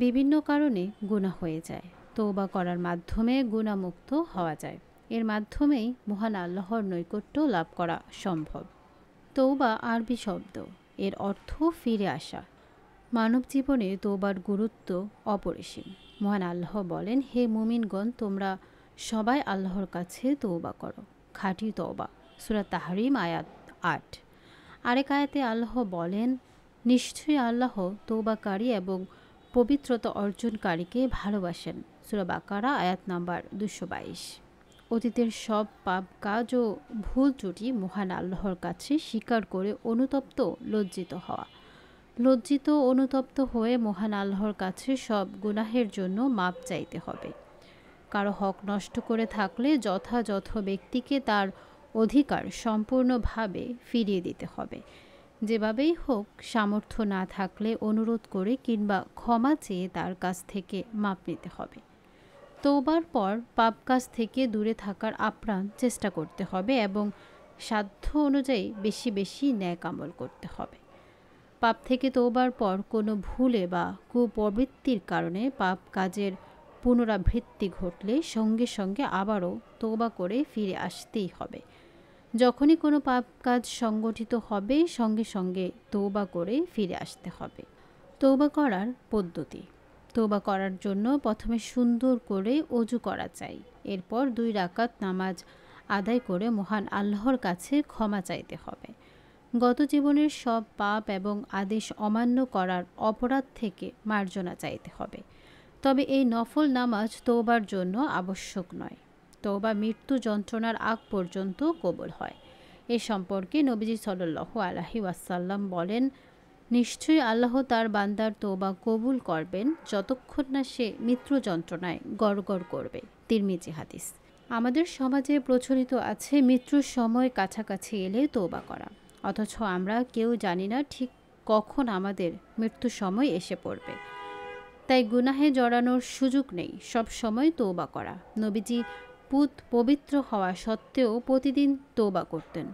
বিভিন্ন কারণে গুনাহ হয়ে যায়। তওবা করার মাধ্যমে গুনাহমুক্ত হওয়া যায়। এর মাধ্যমেই মহান আল্লাহর নৈকট্য লাভ করা সম্ভব। তওবা আরবি শব্দ, এর অর্থ ফিরে আসা। মানব জীবনে তওবার গুরুত্ব অপরিসীম। মহান আল্লাহ বলেন, হে মুমিনগণ, তোমরা সবাই আল্লাহর কাছে তওবা করো। খাঁটি তওবা, সূরা তাহরিম আয়াত ৮। আরেক আয়াতে আল্লাহ বলেন, নিশ্চয়ই আল্লাহ তওবাকারী এবং পবিত্রতা অর্জনকারীকে ভালোবাসেন। সূরা বাকারা আয়াত নাম্বার ২২২। অতীতের সব পাপ কাজ ও ভুল ত্রুটি মহান আল্লাহর কাছে স্বীকার করে অনুতপ্ত লজ্জিত হওয়া। লজ্জিত অনুতপ্ত হয়ে মহান আল্লাহর কাছে সব গুনাহের জন্য মাপ চাইতে হবে। কারো হক নষ্ট করে থাকলে যথাযথ ব্যক্তিকে তার অধিকার সম্পূর্ণভাবে ফিরিয়ে দিতে হবে। যেভাবেই হোক, সামর্থ্য না থাকলে অনুরোধ করে কিংবা ক্ষমা চেয়ে তার কাছ থেকে মাপ নিতে হবে। তওবার পর পাপ কাজ থেকে দূরে থাকার আপ্রাণ চেষ্টা করতে হবে এবং সাধ্য অনুযায়ী বেশি বেশি ন্যাক আমল করতে হবে। পাপ থেকে তওবার পর কোনো ভুলে বা কুপ্রবৃত্তির কারণে পাপ কাজের পুনরাবৃত্তি ঘটলে সঙ্গে সঙ্গে আবারও তওবা করে ফিরে আসতেই হবে। যখনই কোনো পাপ কাজ সংগঠিত হবে, সঙ্গে সঙ্গে তওবা করে ফিরে আসতে হবে। তওবা করার পদ্ধতি। তওবা করার জন্য প্রথমে সুন্দর করে অজু করা চাই। এরপর 2 রাকাত নামাজ আদায় করে মহান আল্লাহর কাছে ক্ষমা চাইতে হবে। গত জীবনের সব পাপ এবং আদেশ অমান্য করার অপরাধ থেকে মার্জনা চাইতে হবে। তবে এই নফল নামাজ তওবার জন্য আবশ্যক নয়। তওবা মৃত্যু যন্ত্রণার আগ পর্যন্ত কবুল হয়। এ সম্পর্কে নবীজি সাল্লাল্লাহু আলাইহি ওয়াসাল্লাম বলেন, নিশ্চয়ই আল্লাহ তার বান্দার তওবা কবুল করবেন যতক্ষণ না সে মৃত্যু যন্ত্রণায় গড়গড় করবে। তিরমিজি হাদিস। আমাদের সমাজে প্রচলিত আছে মৃত্যুর সময় কাছাকাছি এলে তওবা করা, অথচ আমরা কেউ জানি না ঠিক কখন আমাদের মৃত্যুর সময় এসে পড়বে। তাই গুনাহে জড়ানোর সুযোগ নেই, সব সময় তওবা করা। নবীজি পবিত্র হওয়া সত্ত্বেও প্রতিদিন তওবা করতেন।